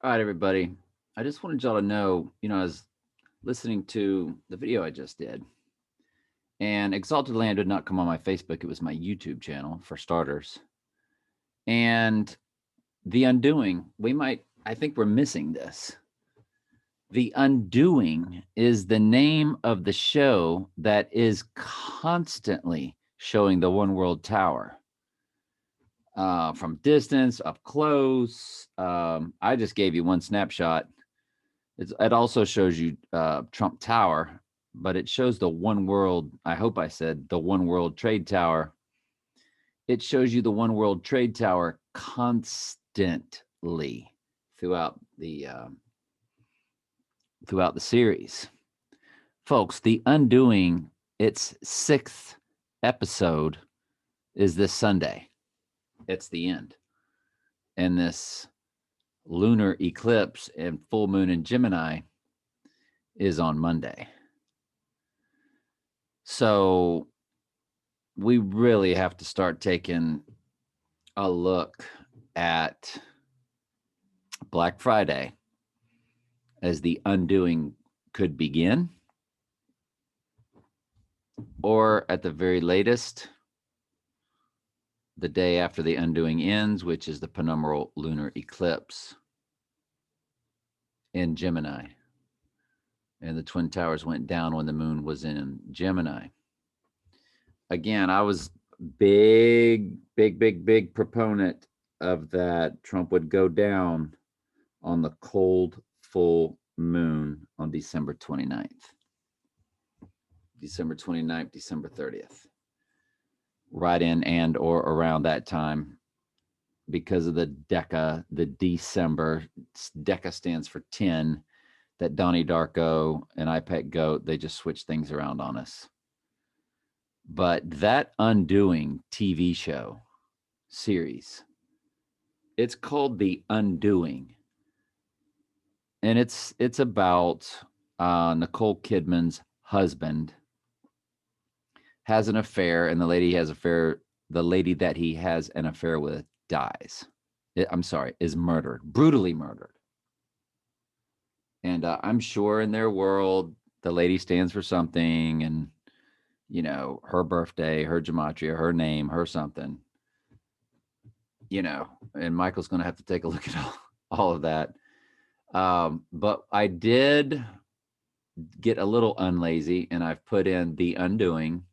All right, everybody. I just wanted y'all to know, I was listening to the video I just did, and Exalted Land did not come on my Facebook. It was my YouTube channel, for starters. And The Undoing, I think we're missing this. The Undoing is the name of the show that is constantly showing the One World Tower. From distance, up close. I just gave you one snapshot. It also shows you Trump Tower, but it shows the One World. I hope I said the One World Trade Tower. It shows you the One World Trade Tower constantly throughout the series, folks. The Undoing, its sixth episode, is this Sunday. It's the end, and this lunar eclipse and full moon in Gemini is on Monday. So we really have to start taking a look at Black Friday as the undoing could begin, or at the very latest, the day after the undoing ends, which is the penumbral lunar eclipse in Gemini. And the Twin Towers went down when the moon was in Gemini. Again, I was big proponent of that Trump would go down on the cold full moon on December 29th. December 29th, December 30th. Right in and or around that time, because of the Deca, the December. Deca stands for 10. That Donnie Darko and iPet Goat, they just switch things around on us. But that Undoing TV show series, it's called The Undoing. And it's about Nicole Kidman's husband has an affair, and the lady that he has an affair with dies. Is murdered, brutally murdered. And I'm sure in their world, the lady stands for something, and her birthday, her gematria, her name, her something. And Michael's going to have to take a look at all of that. But I did get a little unlazy, and I've put in The Undoing.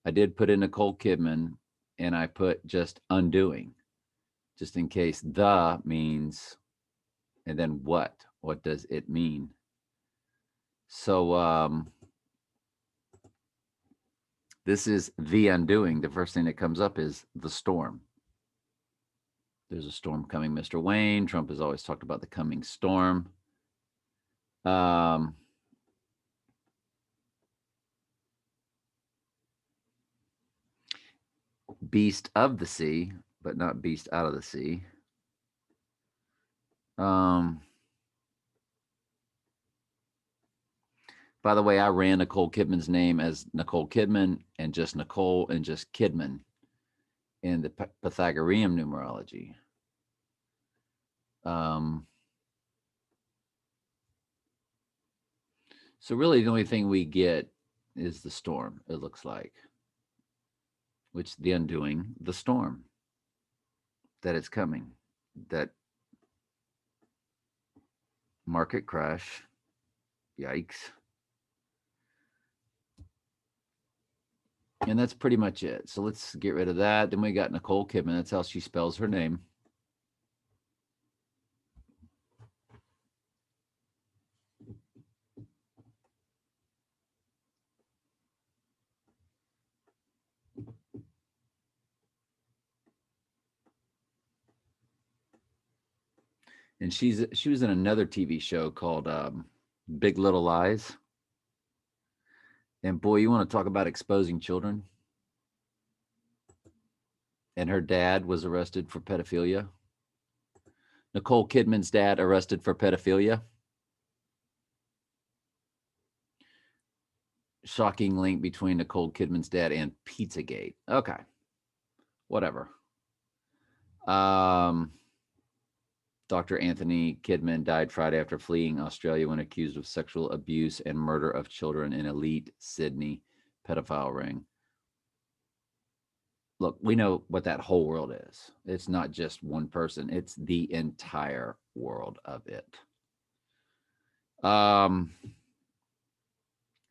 I did put in Nicole Kidman, and I put just Undoing, just in case the means, and then what does it mean? So this is The Undoing. The first thing that comes up is the storm. There's a storm coming, Mr. Wayne. Trump has always talked about the coming storm. Beast of the sea, but not beast out of the sea. By the way, I ran Nicole Kidman's name as Nicole Kidman and just Nicole and just Kidman in the Pythagorean numerology. So really the only thing we get is the storm, it looks like, which the undoing, the storm, that it's coming, that market crash, yikes. And that's pretty much it. So let's get rid of that. Then we got Nicole Kidman. That's how she spells her name. And she was in another TV show called Big Little Lies. And boy, you want to talk about exposing children? And her dad was arrested for pedophilia. Nicole Kidman's dad arrested for pedophilia. Shocking link between Nicole Kidman's dad and Pizzagate. Okay. Whatever. Dr. Anthony Kidman died Friday after fleeing Australia when accused of sexual abuse and murder of children in elite Sydney pedophile ring. Look, we know what that whole world is. It's not just one person, it's the entire world of it.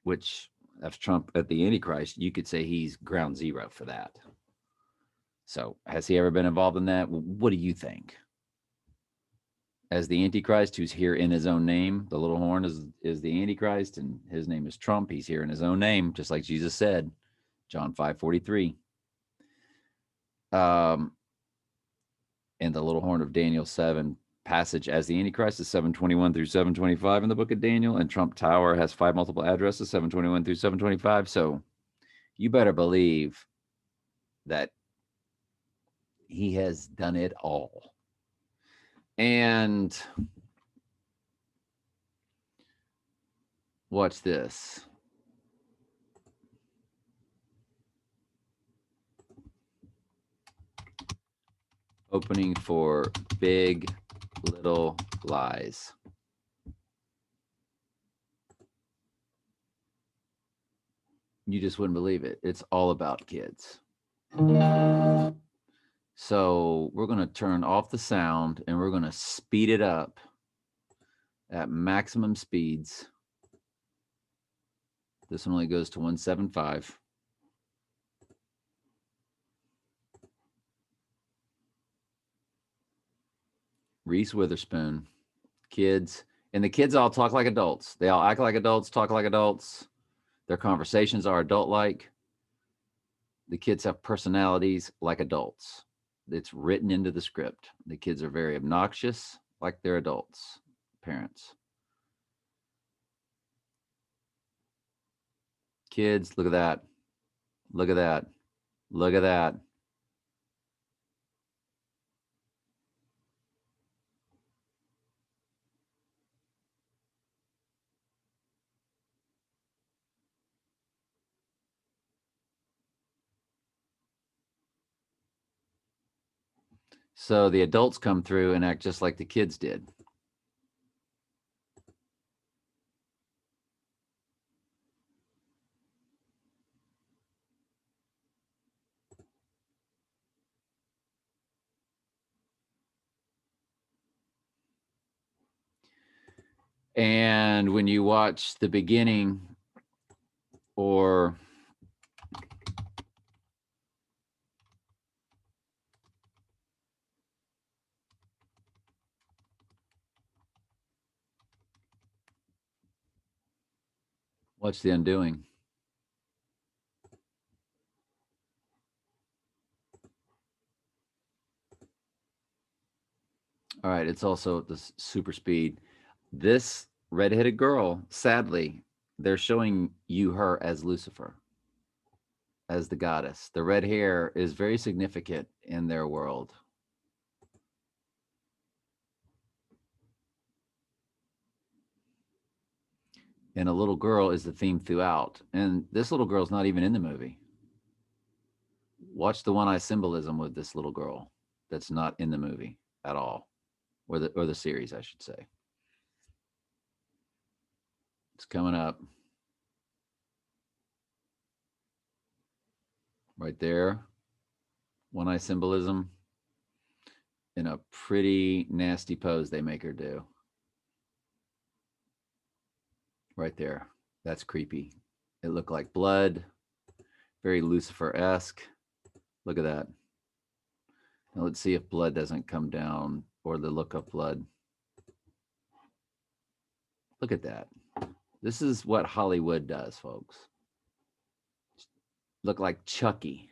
Which, as Trump at the Antichrist, you could say he's ground zero for that. So, has he ever been involved in that? What do you think? As the Antichrist, who's here in his own name, the little horn is the Antichrist, and his name is Trump. He's here in his own name, just like Jesus said, John 5:43. And the little horn of Daniel 7 passage as the Antichrist is 721 through 725 in the book of Daniel, and Trump Tower has 5 multiple addresses, 721 through 725. So you better believe that he has done it all. And watch this. Opening for Big Little Lies. You just wouldn't believe it. It's all about kids. So we're going to turn off the sound and we're going to speed it up at maximum speeds. This one only goes to 175. Reese Witherspoon, kids, and the kids all talk like adults. They all act like adults, talk like adults. Their conversations are adult-like. The kids have personalities like adults. It's written into the script. The kids are very obnoxious, like they're adults, parents. Kids, look at that. Look at that. Look at that. So the adults come through and act just like the kids did. And when you watch the beginning or watch The Undoing. All right, it's also the super speed. This redheaded girl, sadly, they're showing you her as Lucifer, as the goddess. The red hair is very significant in their world. And a little girl is the theme throughout. And this little girl's not even in the movie. Watch the one eye symbolism with this little girl that's not in the movie at all, or the series, I should say. It's coming up. Right there. One eye symbolism in a pretty nasty pose they make her do. Right there. That's creepy. It looked like blood, very Lucifer-esque. Look at that. Now let's see if blood doesn't come down or the look of blood. Look at that. This is what Hollywood does, folks. Look like Chucky.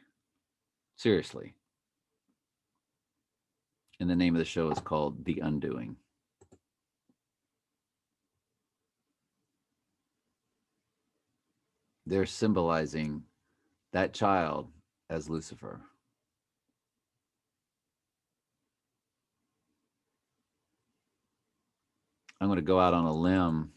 Seriously. And the name of the show is called The Undoing. They're symbolizing that child as Lucifer. I'm going to go out on a limb.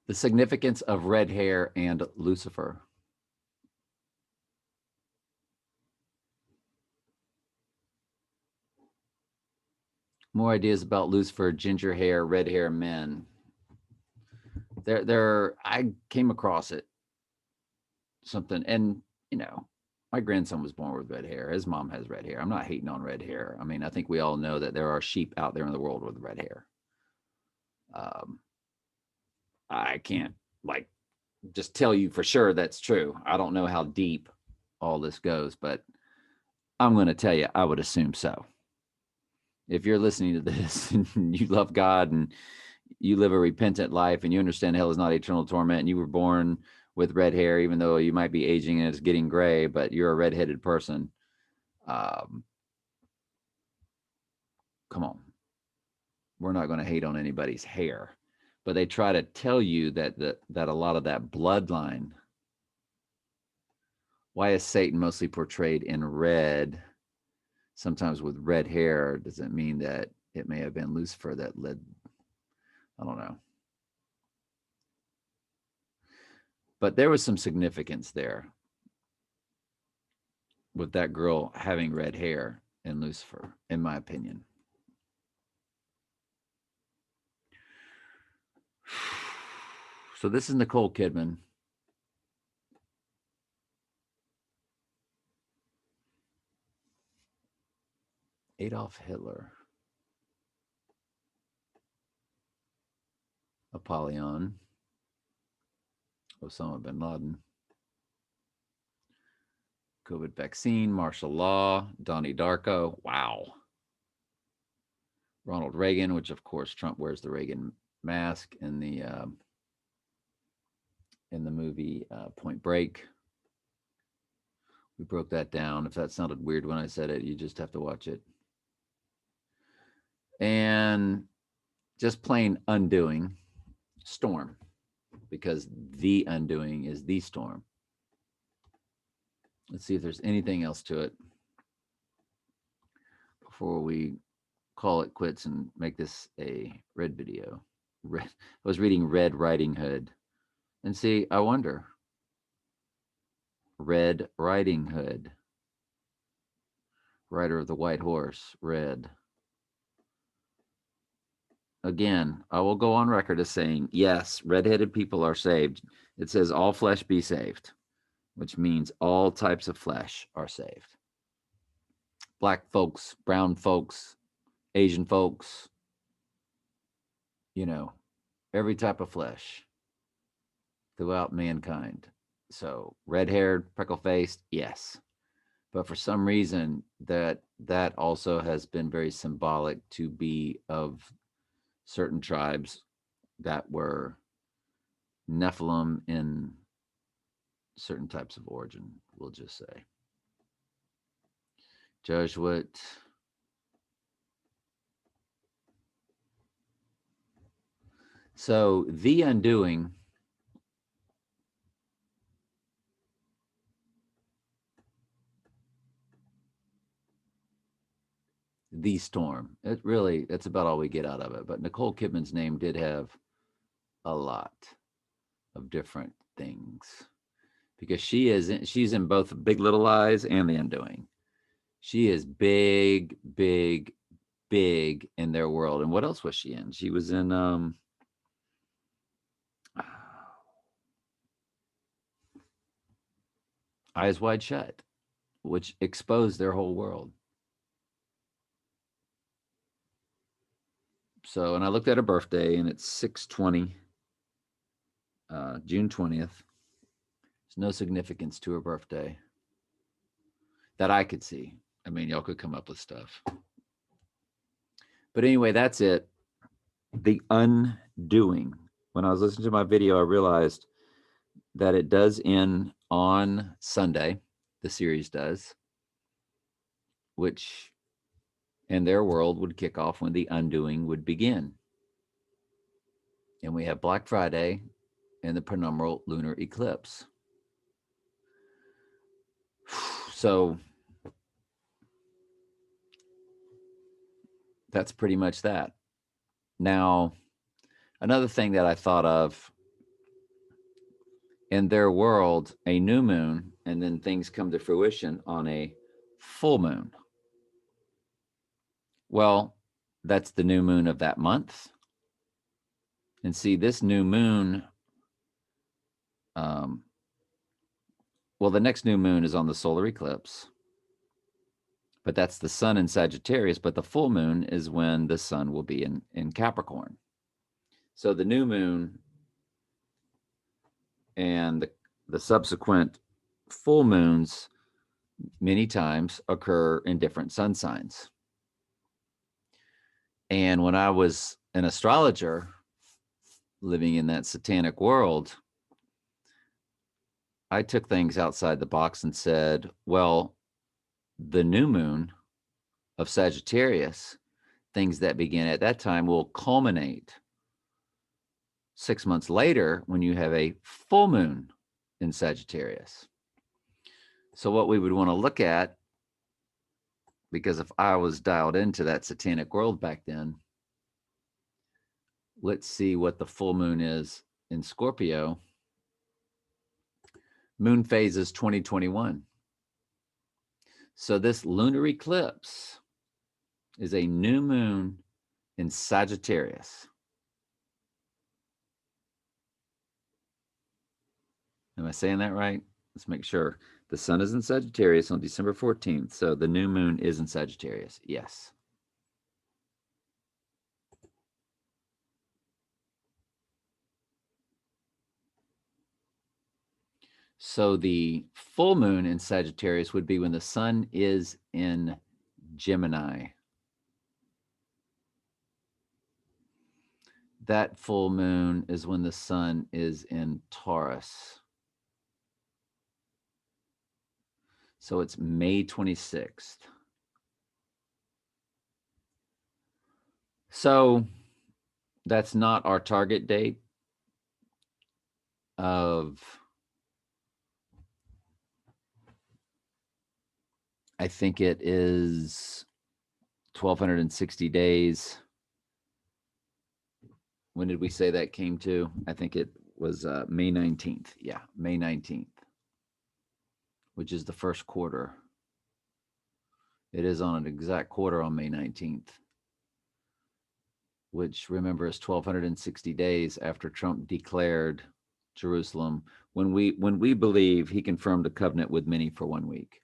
The significance of red hair and Lucifer. More ideas about Lucifer, ginger hair, red hair men. I came across it, something, and my grandson was born with red hair. His mom has red hair. I'm not hating on red hair. I mean, I think we all know that there are sheep out there in the world with red hair. I can't just tell you for sure that's true. I don't know how deep all this goes, but I'm going to tell you, I would assume so. If you're listening to this and you love God and you live a repentant life and you understand hell is not eternal torment and you were born with red hair, even though you might be aging and it's getting gray, but you're a redheaded person, come on. We're not going to hate on anybody's hair, but they try to tell you that a lot of that bloodline. Why is Satan mostly portrayed in red, sometimes with red hair? Does it mean that it may have been Lucifer that led? I don't know. But there was some significance there with that girl having red hair in Lucifer, in my opinion. So this is Nicole Kidman. Adolf Hitler. Apollyon. Osama bin Laden. COVID vaccine, martial law, Donnie Darko. Wow. Ronald Reagan, which of course Trump wears the Reagan mask in the movie Point Break. We broke that down. If that sounded weird when I said it, you just have to watch it. And just plain Undoing, Storm, because The Undoing is the storm. Let's see if there's anything else to it before we call it quits and make this a red video. I was reading Red Riding Hood. And see, I wonder. Red Riding Hood. Rider of the White Horse, red. Again, I will go on record as saying, yes, redheaded people are saved. It says all flesh be saved, which means all types of flesh are saved. Black folks, brown folks, Asian folks, every type of flesh throughout mankind. So red-haired, freckle-faced, yes. But for some reason, that also has been very symbolic to be of certain tribes that were Nephilim in certain types of origin, we'll just say. Jesuit. So The Undoing The Storm. It's about all we get out of it. But Nicole Kidman's name did have a lot of different things because she's in both Big Little Lies and The Undoing. She is big, big, big in their world. And what else was she in? She was in Eyes Wide Shut, which exposed their whole world. So, and I looked at her birthday, and it's 6/20, June 20th. There's no significance to her birthday that I could see. I mean, y'all could come up with stuff. But anyway, that's it. The Undoing. When I was listening to my video, I realized that it does end on Sunday. The series does, which in their world would kick off when The Undoing would begin. And we have Black Friday and the penumbral lunar eclipse. So that's pretty much that. Now, another thing that I thought of in their world a new moon, and then things come to fruition on a full moon. Well, that's the new moon of that month. And see, this new moon, well, the next new moon is on the solar eclipse, but that's the sun in Sagittarius. But the full moon is when the sun will be in Capricorn. So the new moon and the subsequent full moons many times occur in different sun signs. And when I was an astrologer living in that satanic world, I took things outside the box and said, well, the new moon of Sagittarius, things that begin at that time will culminate 6 months later when you have a full moon in Sagittarius. So what we would want to look at, because if I was dialed into that satanic world back then, let's see what the full moon is in Scorpio. Moon phase is 2021. So this lunar eclipse is a new moon in Sagittarius. Am I saying that right? Let's make sure. The sun is in Sagittarius on December 14th. So the new moon is in Sagittarius. Yes. So the full moon in Sagittarius would be when the sun is in Gemini. That full moon is when the sun is in Taurus. So it's May 26th. So that's not our target date of, I think it is 1,260 days. When did we say that came to? I think it was May 19th. Yeah, May 19th, which is the first quarter. It is on an exact quarter on May 19th, which, remember, is 1,260 days after Trump declared Jerusalem. When we believe he confirmed a covenant with many for 1 week,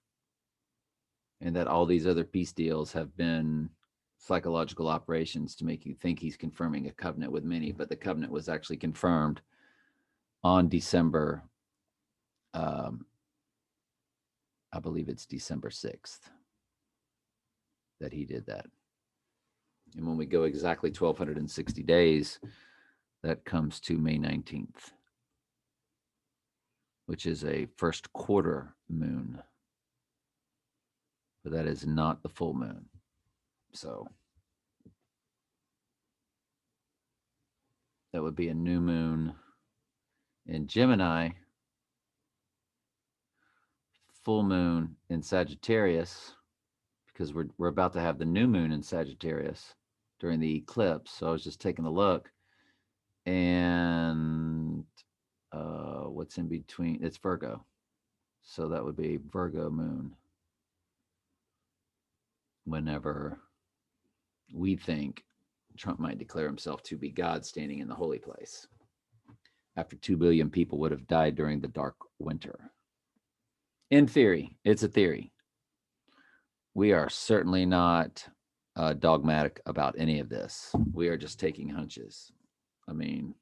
and that all these other peace deals have been psychological operations to make you think he's confirming a covenant with many, but the covenant was actually confirmed on December, I believe it's December 6th that he did that. And when we go exactly 1,260 days, that comes to May 19th, which is a first quarter moon. But that is not the full moon. So that would be a new moon in Gemini, full moon in Sagittarius, because we're about to have the new moon in Sagittarius during the eclipse. So I was just taking a look, and what's in between? It's Virgo. So that would be Virgo moon whenever we think Trump might declare himself to be God standing in the holy place after 2 billion people would have died during the dark winter. In theory, it's a theory. We are certainly not dogmatic about any of this. We are just taking hunches. I mean,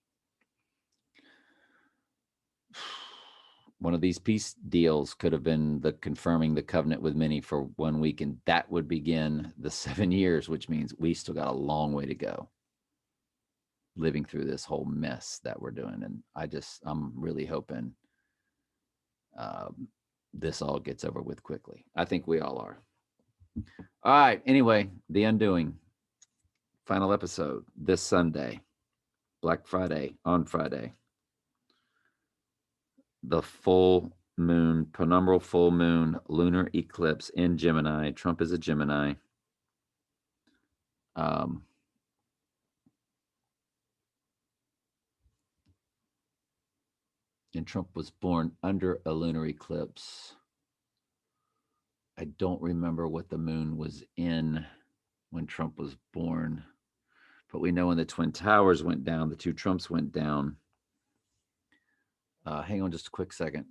one of these peace deals could have been the confirming the covenant with many for 1 week, and that would begin the 7 years, which means we still got a long way to go living through this whole mess that we're doing. And I'm really hoping this all gets over with quickly. I think we all are. All right. Anyway, The Undoing, final episode this Sunday, Black Friday, on Friday. The full moon, penumbral full moon, lunar eclipse in Gemini. Trump is a Gemini. And Trump was born under a lunar eclipse. I don't remember what the moon was in when Trump was born, but we know when the Twin Towers went down, the two Trumps went down. Hang on just a quick second.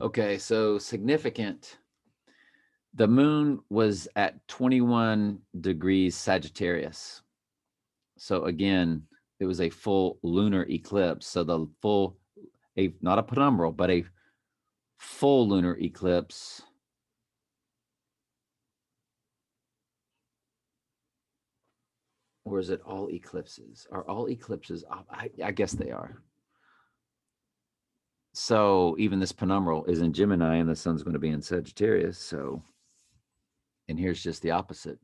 Okay, so significant. The moon was at 21 degrees Sagittarius. So again, it was a full lunar eclipse. So the full, not a penumbral, but a full lunar eclipse. Or is it all eclipses? Are all eclipses? I guess they are. So even this penumbral is in Gemini and the sun's going to be in Sagittarius. So, and here's just the opposite.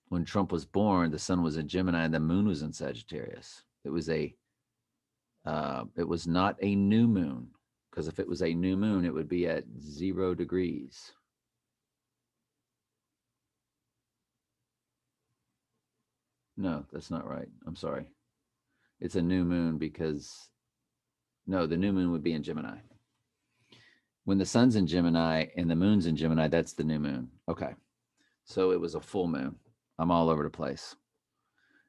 When Trump was born, the sun was in Gemini and the moon was in Sagittarius. It was not a new moon, because if it was a new moon, it would be at 0 degrees. No, that's not right. I'm sorry. It's a new moon because, no, the new moon would be in Gemini. When the sun's in Gemini and the moon's in Gemini, that's the new moon. Okay. So it was a full moon. I'm all over the place.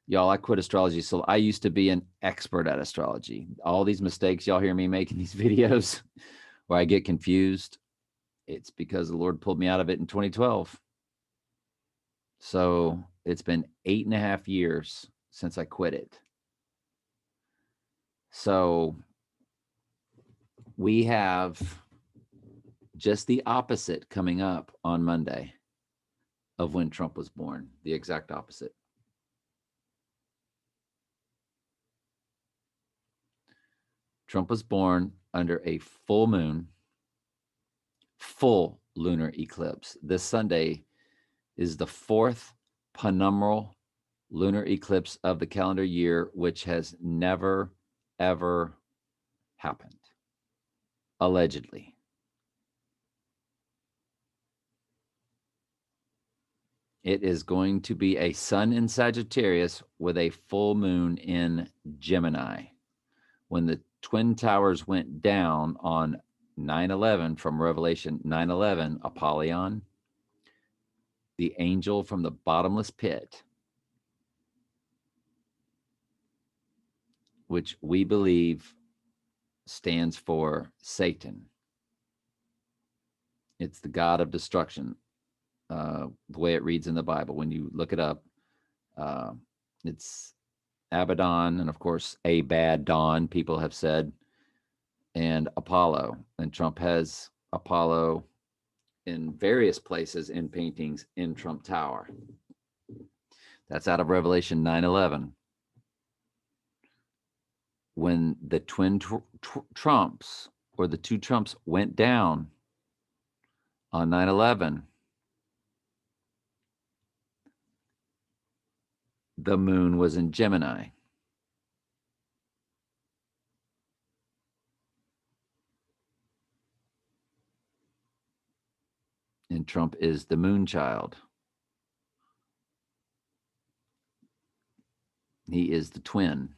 Y'all, I quit astrology. So I used to be an expert at astrology. All these mistakes y'all hear me making these videos where I get confused, it's because the Lord pulled me out of it in 2012. So it's been 8.5 years since I quit it. So we have just the opposite coming up on Monday of when Trump was born, the exact opposite. Trump was born under a full moon, full lunar eclipse. This Sunday is the 4th penumbral lunar eclipse of the calendar year, which has never, ever happened, allegedly. It is going to be a sun in Sagittarius with a full moon in Gemini. When the Twin Towers went down on 9/11 from Revelation 9/11, Apollyon, the angel from the bottomless pit, which we believe stands for Satan. It's the god of destruction, the way it reads in the Bible. When you look it up, it's Abaddon, and of course, Abaddon, people have said, and Apollo. And Trump has Apollo in various places in paintings in Trump Tower. That's out of Revelation 9/11. When the twin Trumps, or the two Trumps, went down on 9/11, the moon was in Gemini. And Trump is the moon child. He is the twin.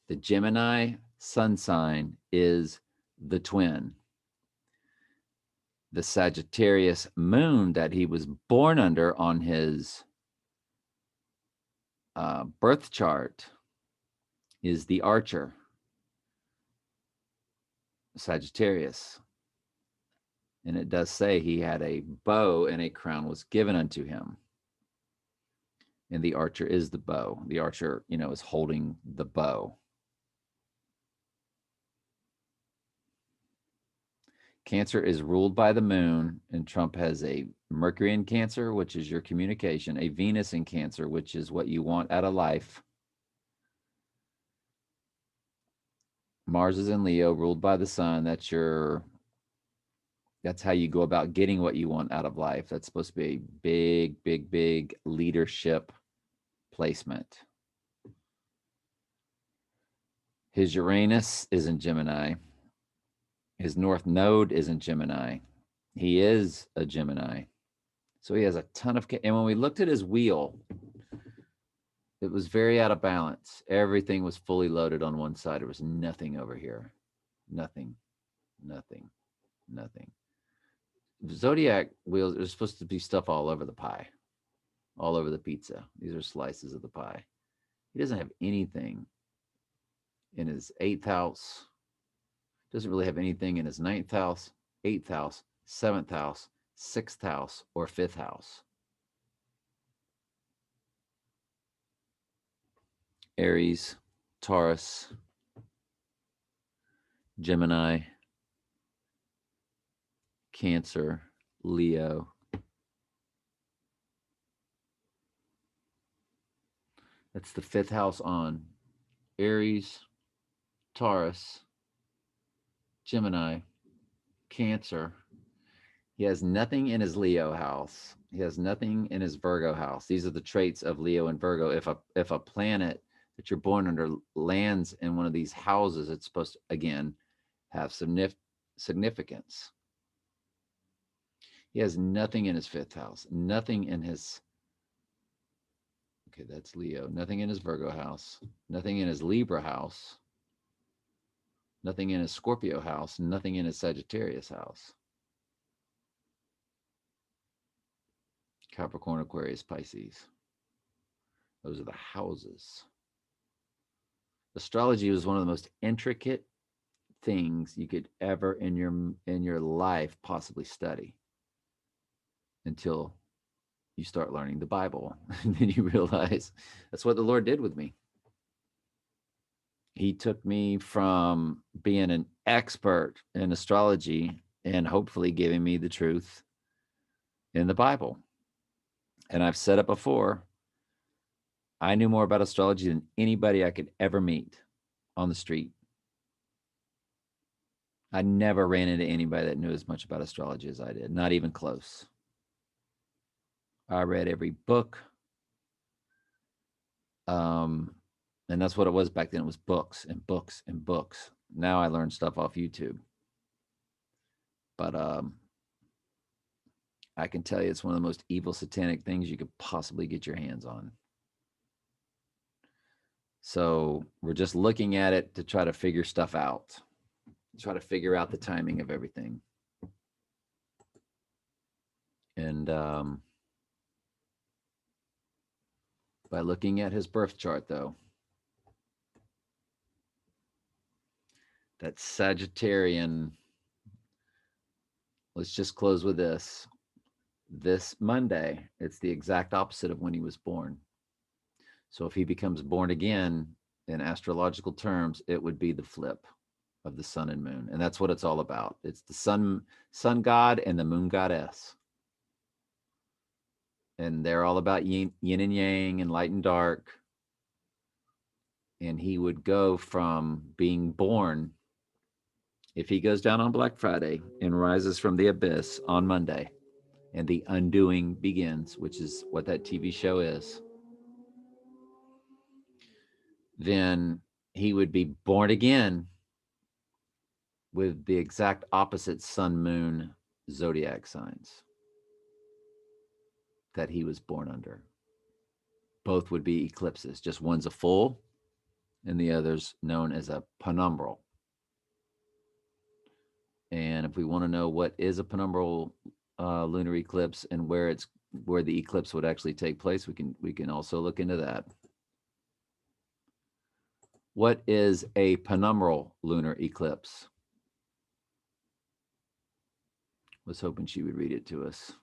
The Gemini sun sign is the twin. The Sagittarius moon that he was born under on his birth chart is the archer, Sagittarius. And it does say he had a bow and a crown was given unto him. And the archer is the bow. The archer, is holding the bow. Cancer is ruled by the moon, and Trump has a Mercury in Cancer, which is your communication, a Venus in Cancer, which is what you want out of life. Mars is in Leo, ruled by the sun. That's how you go about getting what you want out of life. That's supposed to be a big, big, big leadership placement. His Uranus is in Gemini. His North Node is in Gemini. He is a Gemini. So he has a ton of, and when we looked at his wheel, It was very out of balance. Everything was fully loaded on one side. There was nothing over here. Nothing, nothing, nothing. Zodiac wheels, there's supposed to be stuff all over the pie, all over the pizza. These are slices of the pie. He doesn't have anything in his eighth house. Doesn't really have anything in his ninth house, eighth house, seventh house, sixth house, or fifth house. Aries, Taurus, Gemini, Cancer, Leo. That's the fifth house on Aries, Taurus, Gemini, Cancer. He has nothing in his Leo house. He has nothing in his Virgo house. These are the traits of Leo and Virgo. If a planet that you're born under lands in one of these houses, it's supposed to, again, have significance. He has nothing in his fifth house, nothing in his, okay, that's Leo, nothing in his Virgo house, nothing in his Libra house, nothing in his Scorpio house, nothing in his Sagittarius house. Capricorn, Aquarius, Pisces. Those are the houses. Astrology was one of the most intricate things you could ever in your life possibly study until you start learning the Bible. And then you realize that's what the Lord did with me. He took me from being an expert in astrology and hopefully giving me the truth in the Bible. And I've said it before, I knew more about astrology than anybody I could ever meet on the street. I never ran into anybody that knew as much about astrology as I did, not even close. I read every book. And that's what it was back then. It was books and books and books. Now I learn stuff off YouTube. But I can tell you it's one of the most evil satanic things you could possibly get your hands on. So we're just looking at it to try to figure stuff out, try to figure out the timing of everything. And by looking at his birth chart, though, that Sagittarian, let's just close with this. This Monday, it's the exact opposite of when he was born. So if he becomes born again in astrological terms, it would be the flip of the sun and moon. And that's what it's all about. It's the sun god and the moon goddess. And they're all about yin and yang and light and dark. And he would go from being born, if he goes down on Black Friday and rises from the abyss on Monday, and the undoing begins, which is what that TV show is, then he would be born again with the exact opposite sun, moon, zodiac signs that he was born under. Both would be eclipses. Just one's a full and the other's known as a penumbral. And if we want to know what is a penumbral lunar eclipse and where the eclipse would actually take place, we can also look into that. What is a penumbral lunar eclipse? Was hoping she would read it to us.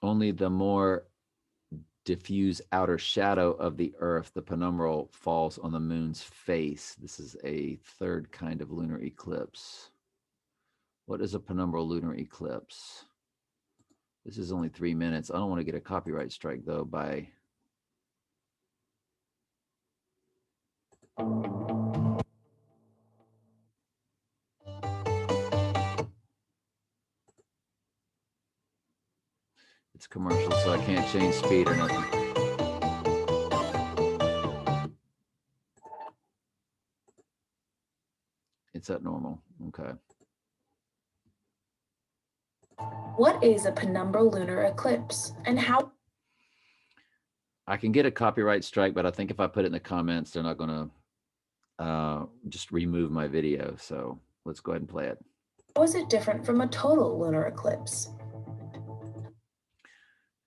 Only the more diffuse outer shadow of the Earth, the penumbral, falls on the moon's face. This is a third kind of lunar eclipse. What is a penumbral lunar eclipse? This is only 3 minutes. I don't want to get a copyright strike, though, by... It's commercial, so I can't change speed or nothing. It's at normal. Okay. What is a penumbral lunar eclipse and how? I can get a copyright strike, but I think if I put it in the comments, they're not going to just remove my video. So let's go ahead and play it. How is it different from a total lunar eclipse?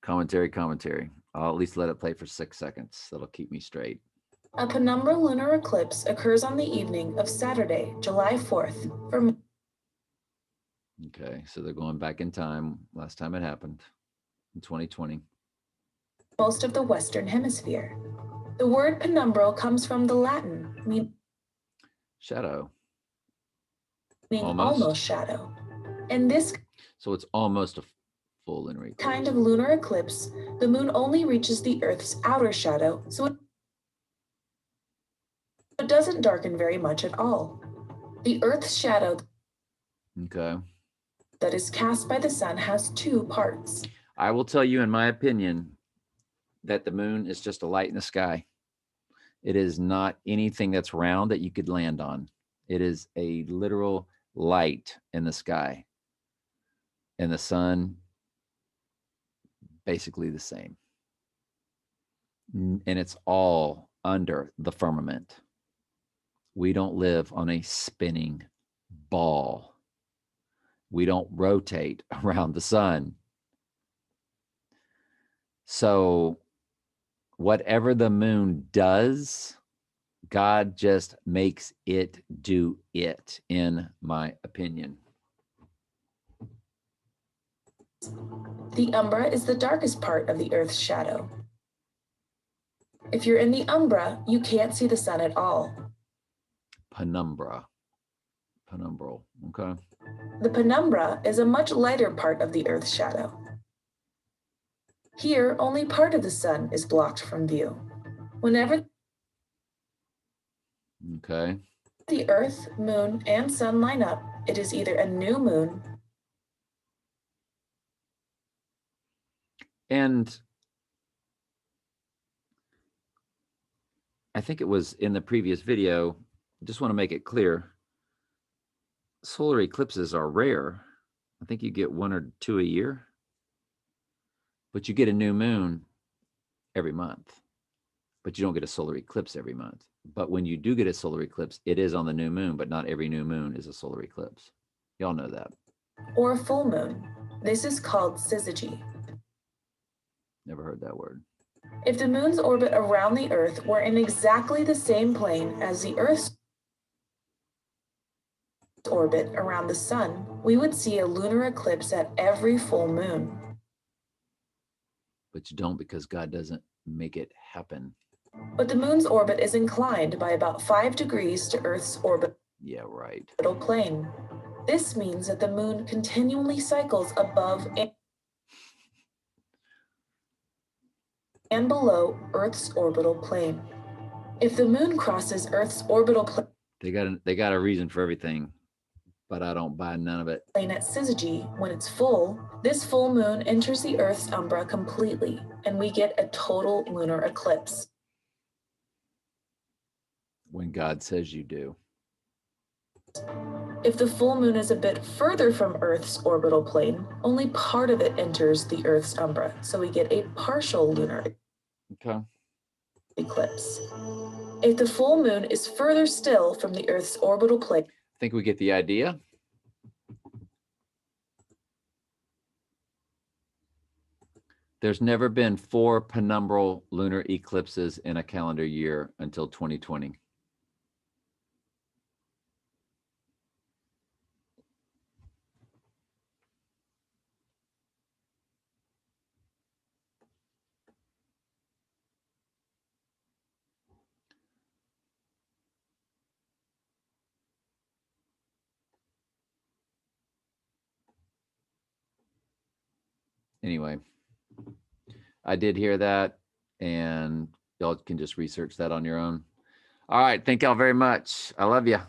Commentary. I'll at least let it play for 6 seconds. That'll keep me straight. A penumbral lunar eclipse occurs on the evening of Saturday, July 4th. Okay, so they're going back in time. Last time it happened in 2020. Most of the Western Hemisphere. The word penumbral comes from the Latin, meaning shadow. Almost shadow. And this so it's almost a full lunar eclipse. Kind of lunar eclipse, the moon only reaches the Earth's outer shadow, so it doesn't darken very much at all. The Earth's shadow that is cast by the sun has 2 parts. I will tell you, in my opinion, that the moon is just a light in the sky. It is not anything that's round that you could land on. It is a literal light in the sky. And the sun, basically the same. And it's all under the firmament. We don't live on a spinning ball. We don't rotate around the sun. So whatever the moon does, God just makes it do it, in my opinion. The umbra is the darkest part of the Earth's shadow. If you're in the umbra, you can't see the sun at all. Penumbral, okay. The penumbra is a much lighter part of the Earth's shadow. Here, only part of the sun is blocked from view. Whenever the Earth, moon, and sun line up, it is either a new moon and I think it was in the previous video, I just want to make it clear, solar eclipses are rare. I think you get 1 or 2 a year, but you get a new moon every month, but you don't get a solar eclipse every month. But when you do get a solar eclipse, it is on the new moon, but not every new moon is a solar eclipse. Y'all know that. Or a full moon. This is called syzygy. Never heard that word. If the moon's orbit around the Earth were in exactly the same plane as the Earth's orbit around the sun, we would see a lunar eclipse at every full moon. But you don't, because God doesn't make it happen. But the moon's orbit is inclined by about 5 degrees to Earth's orbital plane. This means that the moon continually cycles above and below Earth's orbital plane. If the moon crosses Earth's orbital plane, they got a reason for everything, but I don't buy none of it. At syzygy, when it's full, this full moon enters the Earth's umbra completely, and we get a total lunar eclipse. When God says you do. If the full moon is a bit further from Earth's orbital plane, only part of it enters the Earth's umbra, so we get a partial lunar eclipse. If the full moon is further still from the Earth's orbital plane, I think we get the idea. There's never been 4 penumbral lunar eclipses in a calendar year until 2020. Anyway, I did hear that, and y'all can just research that on your own. All right. Thank y'all very much. I love you.